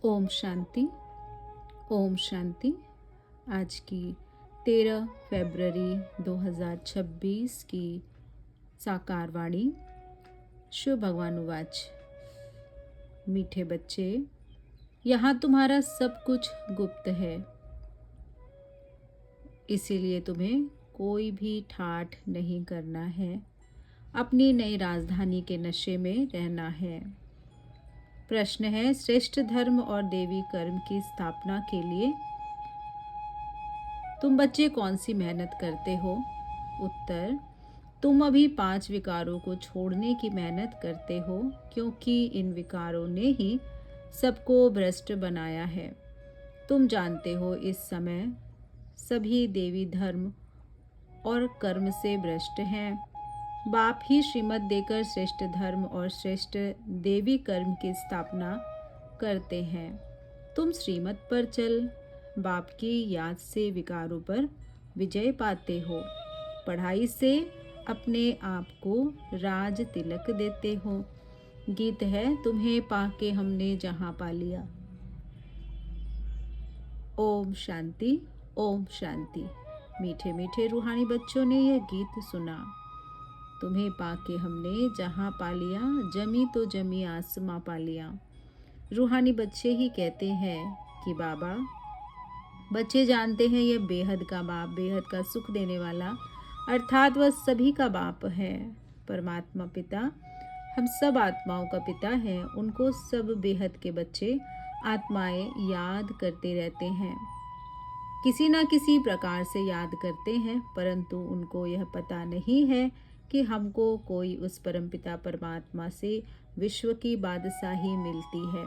ओम शांति। ओम शांति। आज की 13 फरवरी 2026 की साकार वाणी। शिव भगवान उवाच। मीठे बच्चे, यहाँ तुम्हारा सब कुछ गुप्त है, इसीलिए तुम्हें कोई भी ठाठ नहीं करना है। अपनी नई राजधानी के नशे में रहना है। प्रश्न है, श्रेष्ठ धर्म और देवी कर्म की स्थापना के लिए तुम बच्चे कौन सी मेहनत करते हो? उत्तर, तुम अभी 5 विकारों को छोड़ने की मेहनत करते हो, क्योंकि इन विकारों ने ही सबको भ्रष्ट बनाया है। तुम जानते हो इस समय सभी देवी धर्म और कर्म से भ्रष्ट हैं। बाप ही श्रीमत देकर श्रेष्ठ धर्म और श्रेष्ठ देवी कर्म की स्थापना करते हैं। तुम श्रीमत पर चल बाप की याद से विकारों पर विजय पाते हो। पढ़ाई से अपने आप को राज तिलक देते हो। गीत है, तुम्हें पाके हमने जहां पा लिया। ओम शांति। ओम शांति। मीठे मीठे रूहानी बच्चों ने यह गीत सुना। तुम्हें पाके हमने जहां पा लिया, जमी तो जमी आसमां पा लिया। रूहानी बच्चे ही कहते हैं कि बाबा, बच्चे जानते हैं यह बेहद का बाप, बेहद का सुख देने वाला, अर्थात वह सभी का बाप है। परमात्मा पिता हम सब आत्माओं का पिता है। उनको सब बेहद के बच्चे आत्माएं याद करते रहते हैं, किसी न किसी प्रकार से याद करते हैं, परंतु उनको यह पता नहीं है कि हमको कोई उस परमपिता परमात्मा से विश्व की बादशाही मिलती है।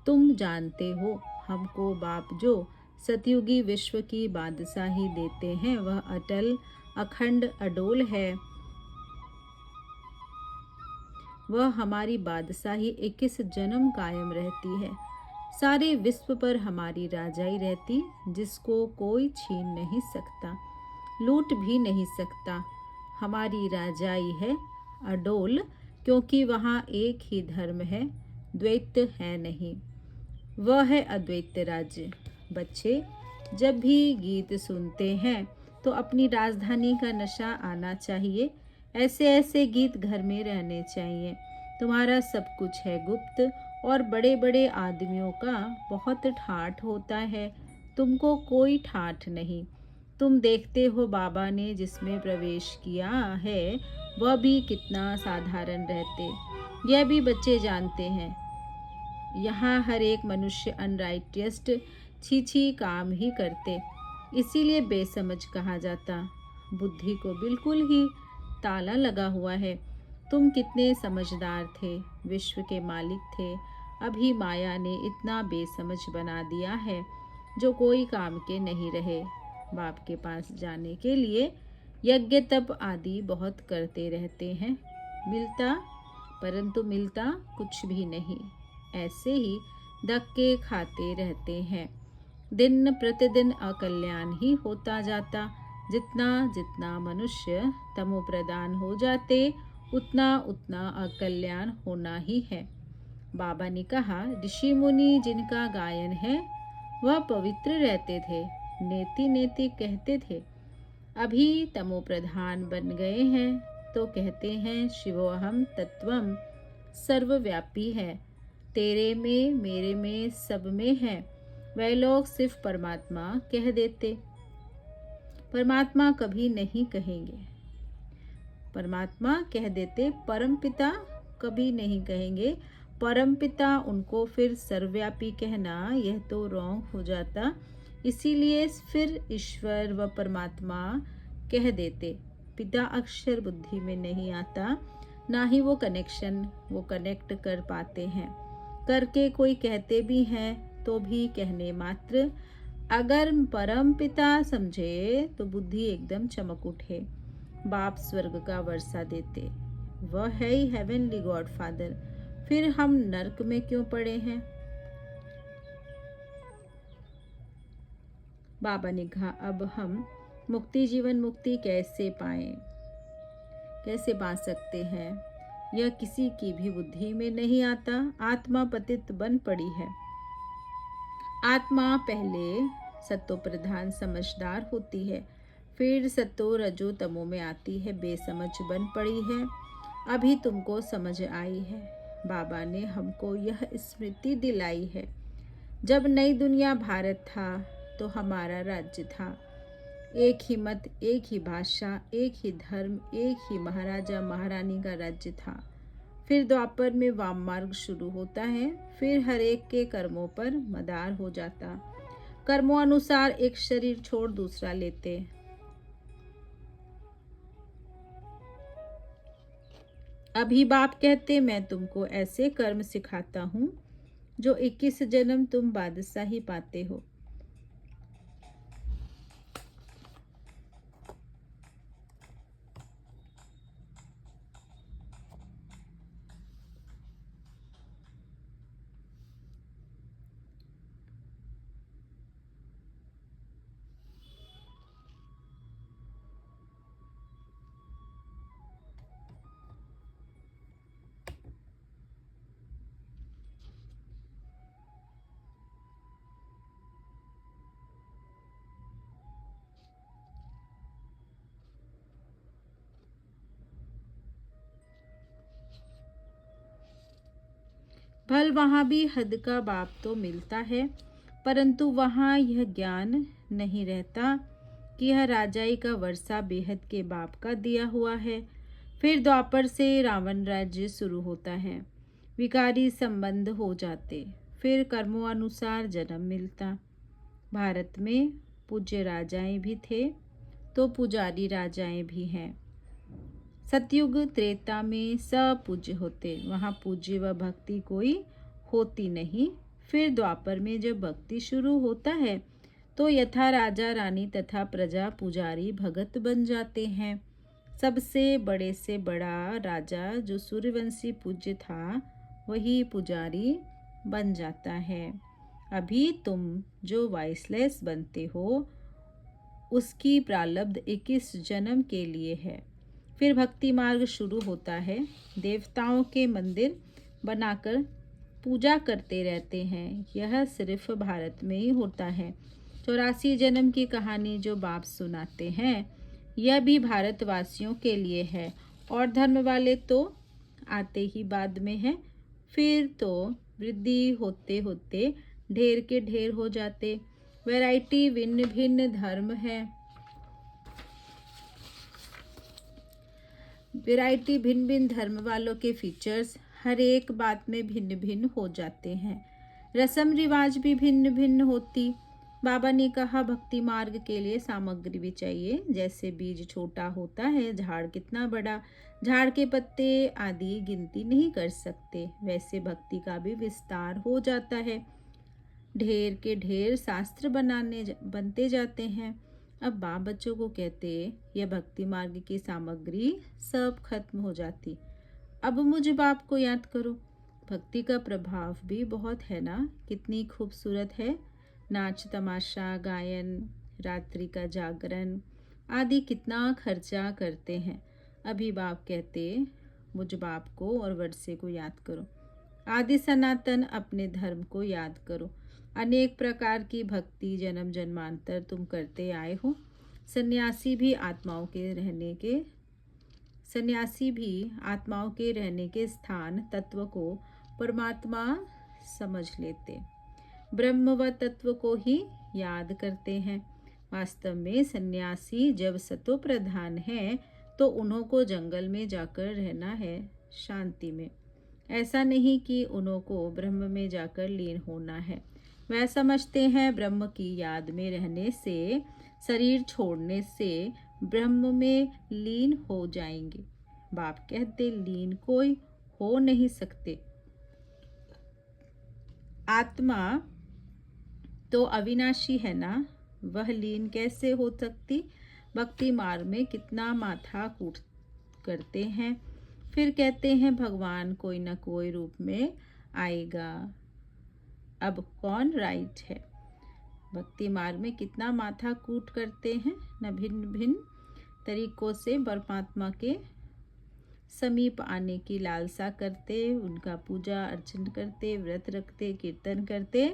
तुम जानते हो हमको बाप जो सतयुगी विश्व की बादशाही देते हैं, वह अटल अखंड अडोल है। वह हमारी बादशाही 21 जन्म कायम रहती है। सारे विश्व पर हमारी राजाई रहती, जिसको कोई छीन नहीं सकता, लूट भी नहीं सकता। हमारी राजाई है अडोल, क्योंकि वहाँ एक ही धर्म है, द्वैत है नहीं। वह है अद्वैत राज्य। बच्चे जब भी गीत सुनते हैं तो अपनी राजधानी का नशा आना चाहिए। ऐसे ऐसे गीत घर में रहने चाहिए। तुम्हारा सब कुछ है गुप्त और बड़े बड़े आदमियों का बहुत ठाठ होता है, तुमको कोई ठाठ नहीं। तुम देखते हो बाबा ने जिसमें प्रवेश किया है वह भी कितना साधारण रहते, यह भी बच्चे जानते हैं। यहाँ हर एक मनुष्य अनराइटियस्ट छी काम ही करते, इसीलिए बेसमझ कहा जाता। बुद्धि को बिल्कुल ही ताला लगा हुआ है। तुम कितने समझदार थे, विश्व के मालिक थे, अभी माया ने इतना बेसमझ बना दिया है जो कोई काम के नहीं रहे। बाप के पास जाने के लिए यज्ञ तप आदि बहुत करते रहते हैं, परंतु मिलता कुछ भी नहीं। ऐसे ही धक्के खाते रहते हैं। दिन प्रतिदिन अकल्याण ही होता जाता। जितना जितना मनुष्य तमो प्रदान हो जाते, उतना उतना अकल्याण होना ही है। बाबा ने कहा, ऋषि मुनि जिनका गायन है वह पवित्र रहते थे, नेति नेति कहते थे। अभी तमो प्रधान बन गए हैं तो कहते हैं शिवोहम तत्वम सर्वव्यापी है, तेरे में मेरे में सब में है। वह लोग सिर्फ परमात्मा कह देते, परमात्मा कभी नहीं कहेंगे। परमात्मा कह देते, परमपिता कभी नहीं कहेंगे। परमपिता उनको फिर सर्वव्यापी कहना, यह तो रॉन्ग हो जाता। इसीलिए फिर ईश्वर व परमात्मा कह देते। पिता अक्षर बुद्धि में नहीं आता, ना ही वो कनेक्ट कर पाते हैं। करके कोई कहते भी हैं तो भी कहने मात्र। अगर परम पिता समझे तो बुद्धि एकदम चमक उठे। बाप स्वर्ग का वर्षा देते, वह है ही हेवनली गॉड फादर। फिर हम नरक में क्यों पड़े हैं? बाबा ने कहा, अब हम मुक्ति जीवन मुक्ति कैसे पाएं, कैसे पा सकते हैं? यह किसी की भी बुद्धि में नहीं आता। आत्मा पतित बन पड़ी है। आत्मा पहले सत्तो प्रधान समझदार होती है, फिर सत्तो रजो तमो में आती है, बेसमझ बन पड़ी है। अभी तुमको समझ आई है। बाबा ने हमको यह स्मृति दिलाई है, जब नई दुनिया भारत था तो हमारा राज्य था। एक ही मत, एक ही भाषा, एक ही धर्म, एक ही महाराजा महारानी का राज्य था। फिर द्वापर में वाम मार्ग शुरू होता है, फिर हर एक के कर्मों पर मदार हो जाता। कर्मों अनुसार एक शरीर छोड़ दूसरा लेते। अभी बाप कहते, मैं तुमको ऐसे कर्म सिखाता हूँ जो 21 जन्म तुम बादशाही पाते हो। भल वहाँ भी हद का बाप तो मिलता है, परंतु वहाँ यह ज्ञान नहीं रहता कि यह राजाई का वर्षा बेहद के बाप का दिया हुआ है। फिर द्वापर से रावण राज्य शुरू होता है, विकारी संबंध हो जाते, फिर कर्मों अनुसार जन्म मिलता। भारत में पूज्य राजाएं भी थे तो पुजारी राजाएं भी हैं। सतयुग त्रेता में सब पूज्य होते, वहाँ पूज्य व भक्ति कोई होती नहीं। फिर द्वापर में जब भक्ति शुरू होता है तो यथा राजा रानी तथा प्रजा पुजारी भगत बन जाते हैं। सबसे बड़े से बड़ा राजा जो सूर्यवंशी पूज्य था वही पुजारी बन जाता है। अभी तुम जो वाइसलेस बनते हो उसकी प्रारब्ध 21 जन्म के लिए है। फिर भक्ति मार्ग शुरू होता है। देवताओं के मंदिर बनाकर पूजा करते रहते हैं। यह सिर्फ भारत में ही होता है। 84 जन्म की कहानी जो बाप सुनाते हैं यह भी भारतवासियों के लिए है, और धर्म वाले तो आते ही बाद में हैं। फिर तो वृद्धि होते होते ढेर के ढेर हो जाते। वैरायटी भिन्न भिन्न धर्म है, वैरायटी भिन्न भिन्न धर्म वालों के फीचर्स हर एक बात में भिन्न भिन्न हो जाते हैं। रस्म रिवाज भी भिन्न भिन्न होती। बाबा ने कहा भक्ति मार्ग के लिए सामग्री भी चाहिए। जैसे बीज छोटा होता है, झाड़ कितना बड़ा, झाड़ के पत्ते आदि गिनती नहीं कर सकते, वैसे भक्ति का भी विस्तार हो जाता है। ढेर के ढेर शास्त्र बनते जाते हैं। अब बाप बच्चों को कहते, यह भक्ति मार्ग की सामग्री सब खत्म हो जाती, अब मुझ बाप को याद करो। भक्ति का प्रभाव भी बहुत है ना, कितनी खूबसूरत है। नाच तमाशा, गायन, रात्रि का जागरण आदि कितना खर्चा करते हैं। अभी बाप कहते, मुझ बाप को और वर्षे को याद करो। आदि सनातन अपने धर्म को याद करो। अनेक प्रकार की भक्ति जन्म जन्मांतर तुम करते आए हो। सन्यासी भी आत्माओं के रहने के स्थान तत्व को परमात्मा समझ लेते, ब्रह्म व तत्व को ही याद करते हैं। वास्तव में सन्यासी जब सतो प्रधान है तो उन्हों को जंगल में जाकर रहना है, शांति में। ऐसा नहीं कि उन्हों को ब्रह्म में जाकर लीन होना है। वह समझते हैं ब्रह्म की याद में रहने से, शरीर छोड़ने से ब्रह्म में लीन हो जाएंगे। बाप कहते, लीन कोई हो नहीं सकते। आत्मा तो अविनाशी है ना, वह लीन कैसे हो सकती। भक्ति मार्ग में कितना माथा कूट करते हैं। फिर कहते हैं भगवान कोई न कोई रूप में आएगा। अब कौन राइट है। भक्ति मार्ग में कितना माथा कूट करते हैं न, भिन्न भिन्न तरीकों से परमात्मा के समीप आने की लालसा करते, उनका पूजा अर्चन करते, व्रत रखते, कीर्तन करते,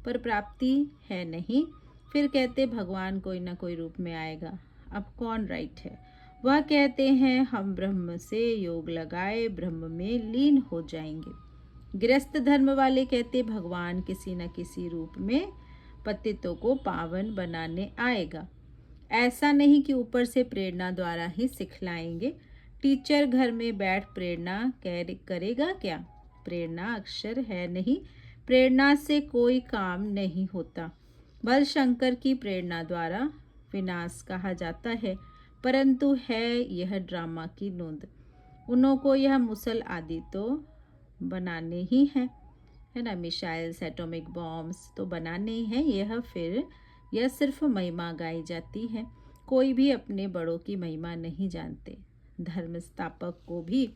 पर प्राप्ति है नहीं। फिर कहते भगवान कोई ना कोई रूप में आएगा। अब कौन राइट है? वह कहते हैं हम ब्रह्म से योग लगाए ब्रह्म में लीन हो जाएंगे। गृहस्थ धर्म वाले कहते भगवान किसी न किसी रूप में पतितों को पावन बनाने आएगा। ऐसा नहीं कि ऊपर से प्रेरणा द्वारा ही सिखलाएंगे। टीचर घर में बैठ प्रेरणा करेगा क्या? प्रेरणा अक्षर है नहीं। प्रेरणा से कोई काम नहीं होता। बल शंकर की प्रेरणा द्वारा विनाश कहा जाता है, परंतु है यह ड्रामा की नोंद। उन्हों को यह मुसल आदि तो बनाने ही हैं, है ना। मिसाइल्स, एटॉमिक बॉम्ब्स तो बनाने ही हैं। यह सिर्फ महिमा गाई जाती है। कोई भी अपने बड़ों की महिमा नहीं जानते। धर्म स्थापक को भी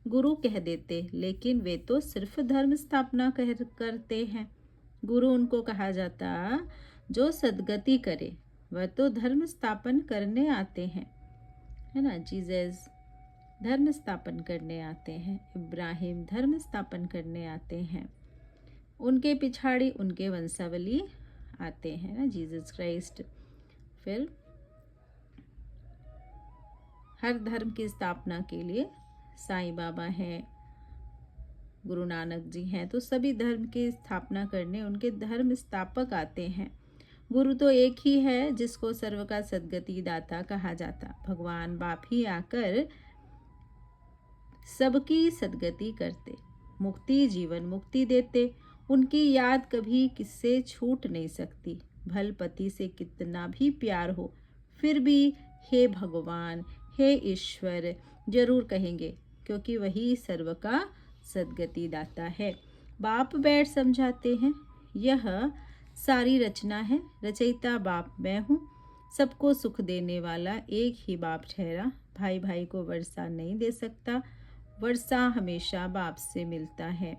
गुरु कह देते, लेकिन वे तो सिर्फ धर्म स्थापना करते हैं। गुरु उनको कहा जाता जो सद्गति करे। वह तो धर्म स्थापन करने आते हैं, है ना। जीसस धर्म स्थापन करने आते हैं। इब्राहिम धर्म स्थापन करने आते हैं। उनके पिछाड़ी उनके वंशावली आते हैं ना, जीसस क्राइस्ट। फिर हर धर्म की स्थापना के लिए साईं बाबा हैं, गुरु नानक जी हैं, तो सभी धर्म की स्थापना करने उनके धर्म स्थापक आते हैं। गुरु तो एक ही है जिसको सर्व का सद्गति दाता कहा जाता। भगवान बाप ही आकर सबकी सद्गति करते, मुक्ति जीवन मुक्ति देते। उनकी याद कभी किससे छूट नहीं सकती। भल पति से कितना भी प्यार हो, फिर भी हे भगवान, हे ईश्वर जरूर कहेंगे, क्योंकि वही सर्व का सद्गति दाता है। बाप बैठ समझाते हैं, यह सारी रचना है। रचयिता बाप मैं हूँ। सबको सुख देने वाला एक ही बाप ठहरा। भाई भाई को वर्षा नहीं दे सकता, वर्षा हमेशा बाप से मिलता है।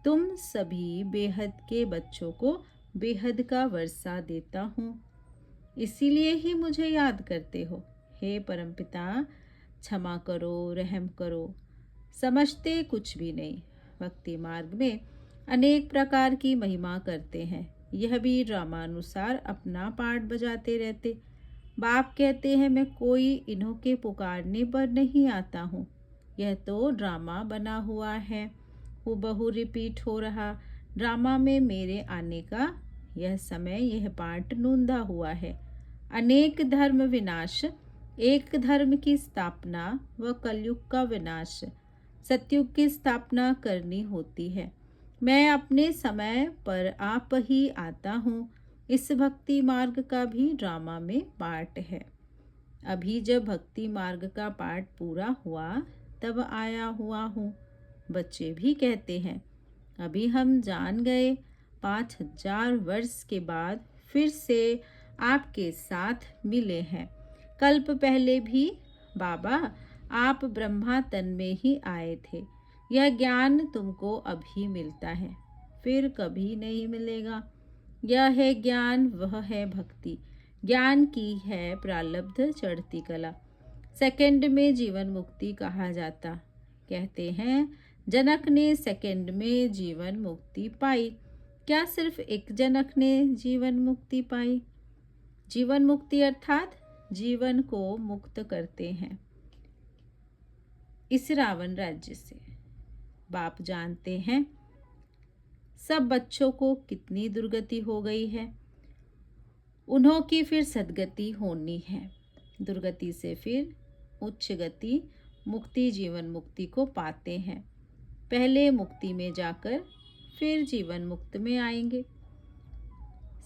तुम सभी बेहद के बच्चों को बेहद का वर्षा देता हूँ, इसीलिए ही मुझे याद करते हो। हे परमपिता क्षमा करो, रहम करो। समझते कुछ भी नहीं। भक्ति मार्ग में अनेक प्रकार की महिमा करते हैं। यह भी ड्रामानुसार अपना पार्ट बजाते रहते। बाप कहते हैं मैं कोई इन्हों के पुकारने पर नहीं आता हूँ। यह तो ड्रामा बना हुआ है, हूबहू रिपीट हो रहा। ड्रामा में मेरे आने का यह समय, यह पार्ट नूंदा हुआ है। अनेक धर्म विनाश, एक धर्म की स्थापना व कलयुग का विनाश। सतयुग की स्थापना करनी होती है। मैं अपने समय पर आप ही आता हूँ। इस भक्ति मार्ग का भी ड्रामा में पार्ट है। अभी जब भक्ति मार्ग का पार्ट पूरा हुआ तब आया हुआ हूँ। बच्चे भी कहते हैं अभी हम जान गए, 5000 वर्ष के बाद फिर से आपके साथ मिले हैं। कल्प पहले भी बाबा आप ब्रह्मा तन में ही आए थे। यह ज्ञान तुमको अभी मिलता है, फिर कभी नहीं मिलेगा। यह है ज्ञान, वह है भक्ति। ज्ञान की है प्रारब्ध चढ़ती कला। सेकंड में जीवन मुक्ति कहा जाता। कहते हैं जनक ने सेकंड में जीवन मुक्ति पाई। क्या सिर्फ एक जनक ने जीवन मुक्ति पाई? जीवन मुक्ति अर्थात जीवन को मुक्त करते हैं इस रावण राज्य से। बाप जानते हैं सब बच्चों को कितनी दुर्गति हो गई है, उन्हों की फिर सद्गति होनी है। दुर्गति से फिर उच्च गति मुक्ति जीवन मुक्ति को पाते हैं। पहले मुक्ति में जाकर फिर जीवन मुक्त में आएंगे,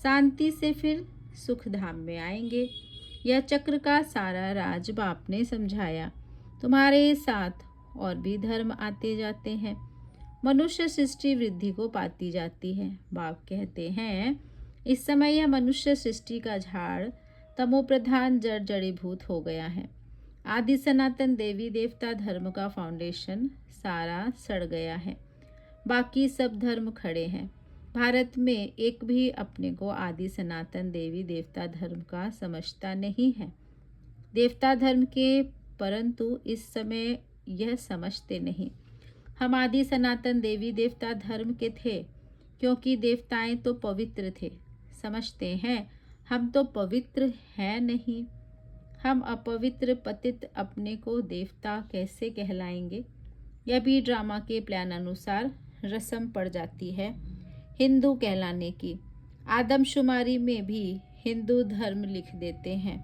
शांति से फिर सुख धाम में आएंगे। यह चक्र का सारा राज बाप ने समझाया। तुम्हारे साथ और भी धर्म आते जाते हैं। मनुष्य सृष्टि वृद्धि को पाती जाती है। बाप कहते हैं इस समय यह मनुष्य सृष्टि का झाड़ तमोप्रधान जड़ जड़ीभूत हो गया है। आदि सनातन देवी देवता धर्म का फाउंडेशन सारा सड़ गया है। बाकी सब धर्म खड़े हैं। भारत में एक भी अपने को आदि सनातन देवी देवता धर्म का समझता नहीं है। देवता धर्म के, परंतु इस समय यह समझते नहीं। हम आदि सनातन देवी देवता धर्म के थे, क्योंकि देवताएं तो पवित्र थे। समझते हैं हम तो पवित्र हैं नहीं। हम अपवित्र पतित अपने को देवता कैसे कहलाएंगे। यह भी ड्रामा के प्लान अनुसार रस्म पड़ जाती है हिंदू कहलाने की। आदमशुमारी में भी हिंदू धर्म लिख देते हैं।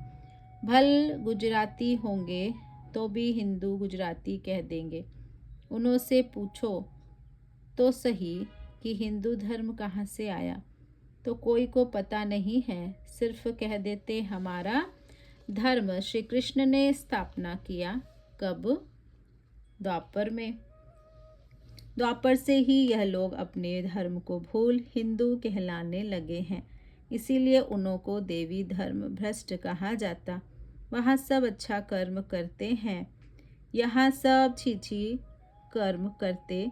भल गुजराती होंगे तो भी हिंदू गुजराती कह देंगे। उनसे पूछो तो सही कि हिंदू धर्म कहाँ से आया, तो कोई को पता नहीं है। सिर्फ कह देते हमारा धर्म श्री कृष्ण ने स्थापना किया। कब? द्वापर में। द्वापर से ही यह लोग अपने धर्म को भूल हिंदू कहलाने लगे हैं। इसीलिए उन्हों को देवी धर्म भ्रष्ट कहा जाता। वहाँ सब अच्छा कर्म करते हैं, यहाँ सब छीछी कर्म करते,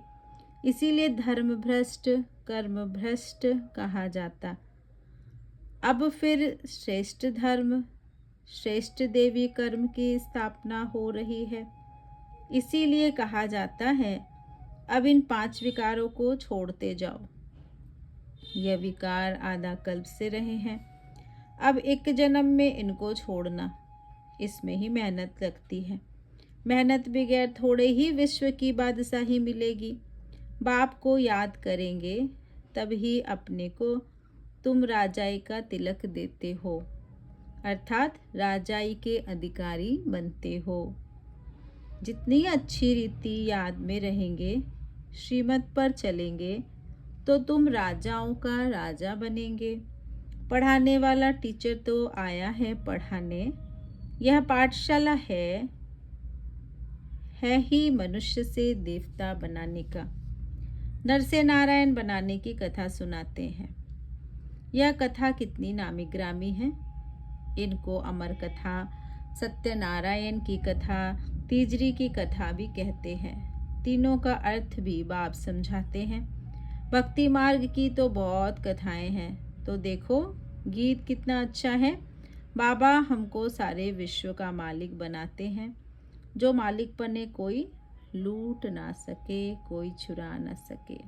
इसीलिए धर्म भ्रष्ट कर्म भ्रष्ट कहा जाता। अब फिर श्रेष्ठ धर्म श्रेष्ठ देवी कर्म की स्थापना हो रही है। इसीलिए कहा जाता है अब इन 5 विकारों को छोड़ते जाओ। यह विकार आधा कल्प से रहे हैं, अब एक जन्म में इनको छोड़ना, इसमें ही मेहनत लगती है। मेहनत बगैर थोड़े ही विश्व की बादशाही मिलेगी। बाप को याद करेंगे तभी अपने को तुम राजाई का तिलक देते हो, अर्थात राजाई के अधिकारी बनते हो। जितनी अच्छी रीति याद में रहेंगे, श्रीमत पर चलेंगे, तो तुम राजाओं का राजा बनेंगे। पढ़ाने वाला टीचर तो आया है पढ़ाने। यह पाठशाला है ही मनुष्य से देवता बनाने का। नर से नारायण बनाने की कथा सुनाते हैं। यह कथा कितनी नामी ग्रामी है। इनको अमर कथा, सत्यनारायण की कथा, तीजरी की कथा भी कहते हैं। तीनों का अर्थ भी बाप समझाते हैं। भक्ति मार्ग की तो बहुत कथाएं हैं। तो देखो गीत कितना अच्छा है। बाबा हमको सारे विश्व का मालिक बनाते हैं। जो मालिक बने कोई लूट ना सके, कोई चुरा ना सके।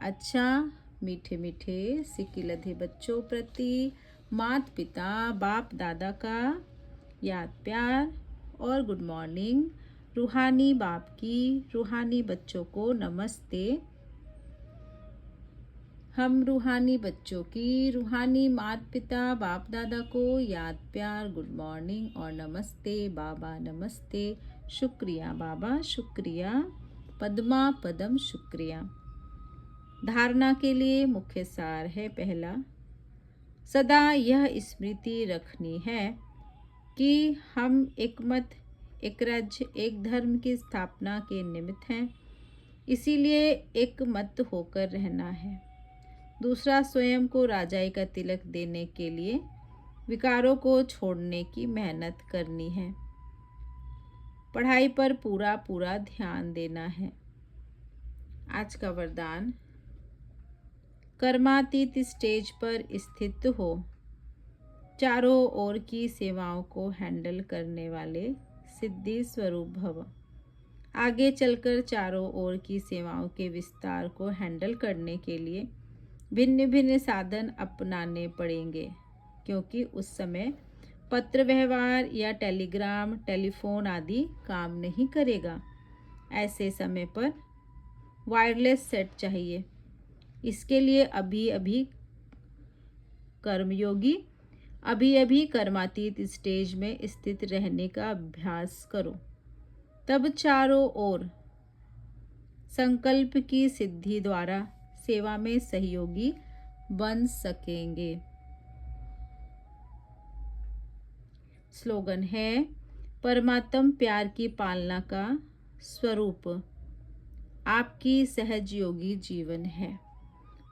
अच्छा, मीठे मीठे सिकिलधे बच्चों प्रति माता पिता बाप दादा का याद प्यार और गुड मॉर्निंग। रूहानी बाप की रूहानी बच्चों को नमस्ते। हम रूहानी बच्चों की रूहानी माता पिता बाप दादा को याद प्यार गुड मॉर्निंग और नमस्ते बाबा नमस्ते। शुक्रिया बाबा शुक्रिया, पद्मा पदम शुक्रिया। धारणा के लिए मुख्य सार है पहला, सदा यह स्मृति रखनी है कि हम एक मत एक राज्य एक धर्म की स्थापना के निमित्त हैं, इसीलिए एक मत होकर रहना है। दूसरा, स्वयं को राजाई का तिलक देने के लिए विकारों को छोड़ने की मेहनत करनी है। पढ़ाई पर पूरा पूरा ध्यान देना है। आज का वरदान, कर्मातीत स्टेज पर स्थित हो, चारों ओर की सेवाओं को हैंडल करने वाले सिद्धि स्वरूप भव। आगे चलकर चारों ओर की सेवाओं के विस्तार को हैंडल करने के लिए भिन्न भिन्न साधन अपनाने पड़ेंगे, क्योंकि उस समय पत्र व्यवहार या टेलीग्राम टेलीफोन आदि काम नहीं करेगा। ऐसे समय पर वायरलेस सेट चाहिए। इसके लिए अभी अभी कर्मातीत स्टेज में स्थित रहने का अभ्यास करो, तब चारों ओर संकल्प की सिद्धि द्वारा सेवा में सहयोगी बन सकेंगे। स्लोगन है, परमात्म प्यार की पालना का स्वरूप आपकी सहज योगी जीवन है।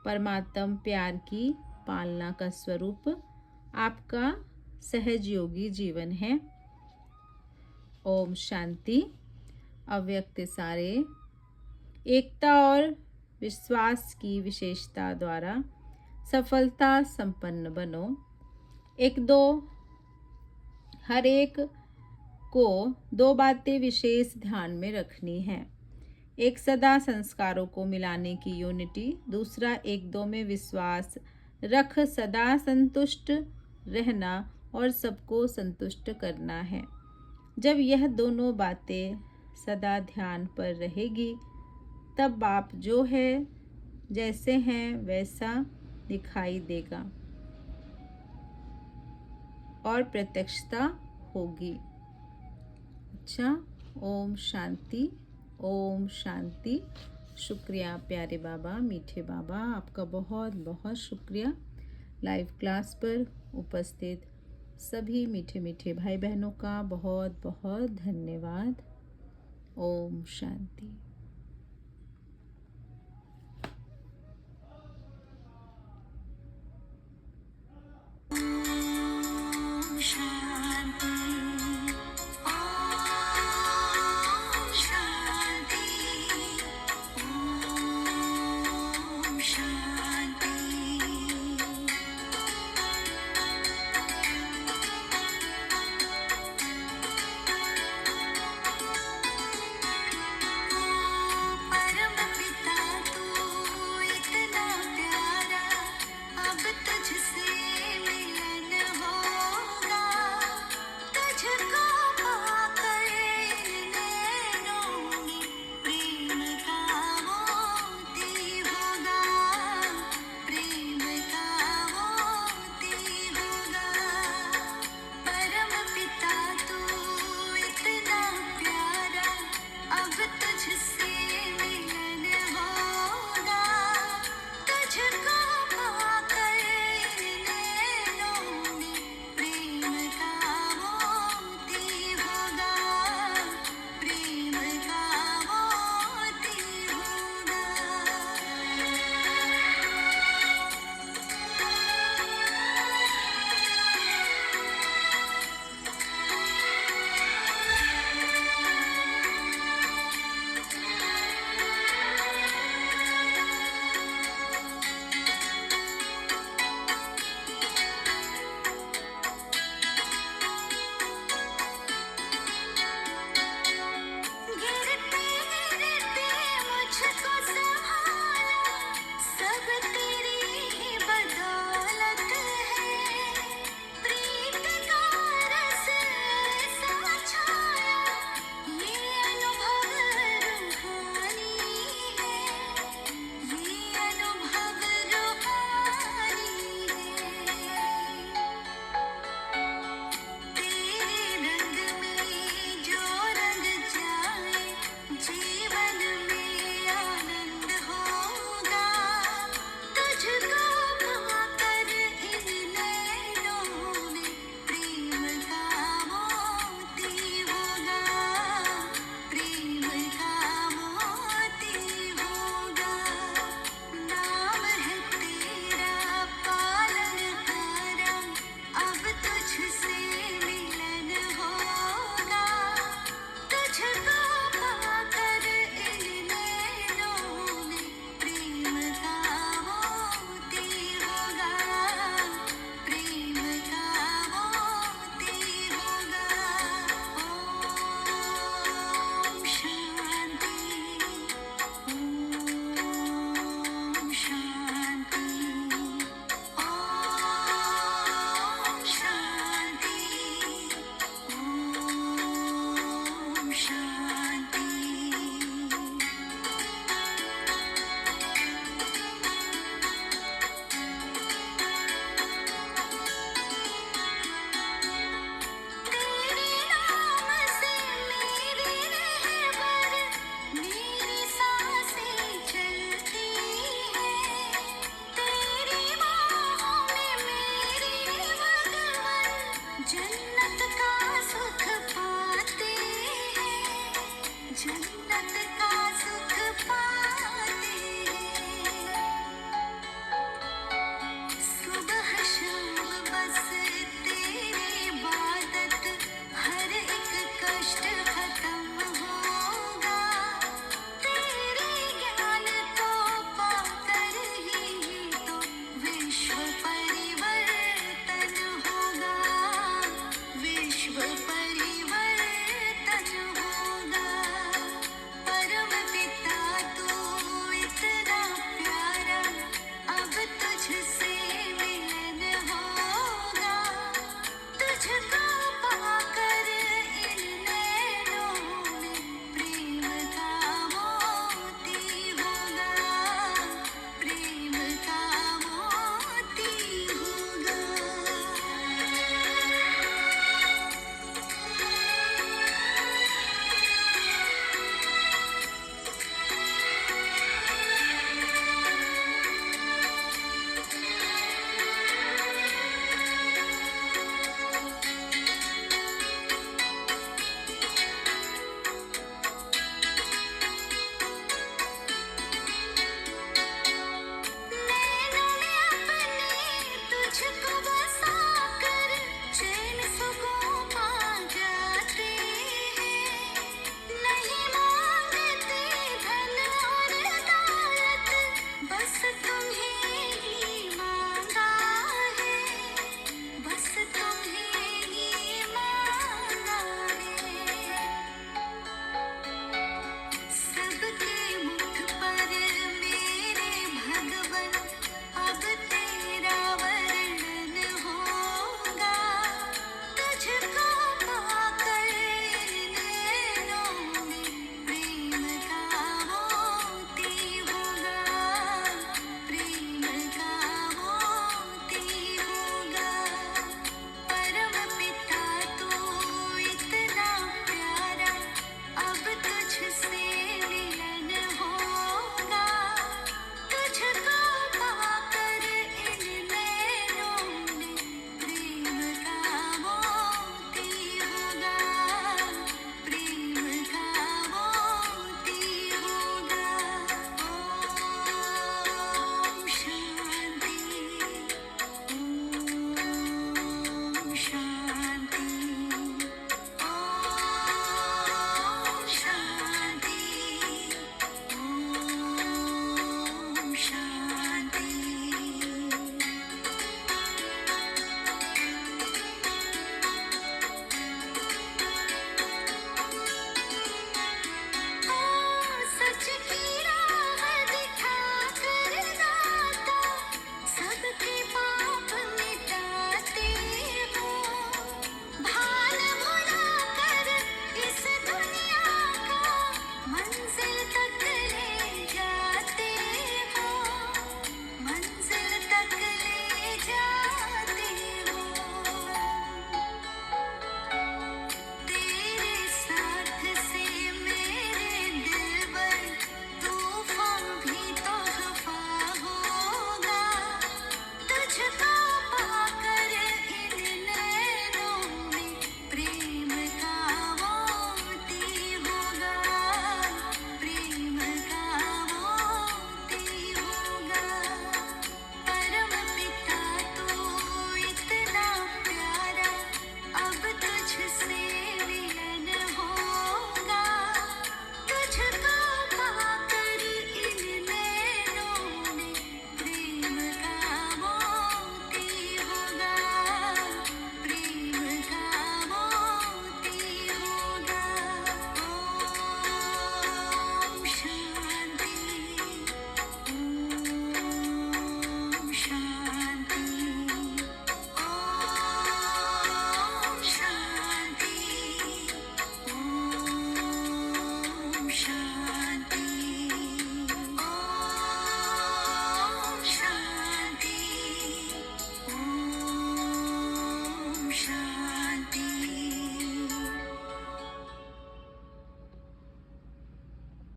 परमात्म प्यार की पालना का स्वरूप आपका सहज योगी जीवन है। ओम शांति। अव्यक्त सारे, एकता और विश्वास की विशेषता द्वारा सफलता संपन्न बनो। हर एक को 2 बातें विशेष ध्यान में रखनी है। एक सदा संस्कारों को मिलाने की यूनिटी, दूसरा एक दो में विश्वास रख सदा संतुष्ट रहना और सबको संतुष्ट करना है। जब यह दोनों बातें सदा ध्यान पर रहेगी तब आप जो है जैसे हैं वैसा दिखाई देगा और प्रत्यक्षता होगी। अच्छा, ओम शांति, ओम शांति। शुक्रिया प्यारे बाबा, मीठे बाबा, आपका बहुत बहुत शुक्रिया लाइव क्लास पर उपस्थित सभी मीठे मीठे भाई बहनों का बहुत बहुत धन्यवाद। ओम शांति। शांति।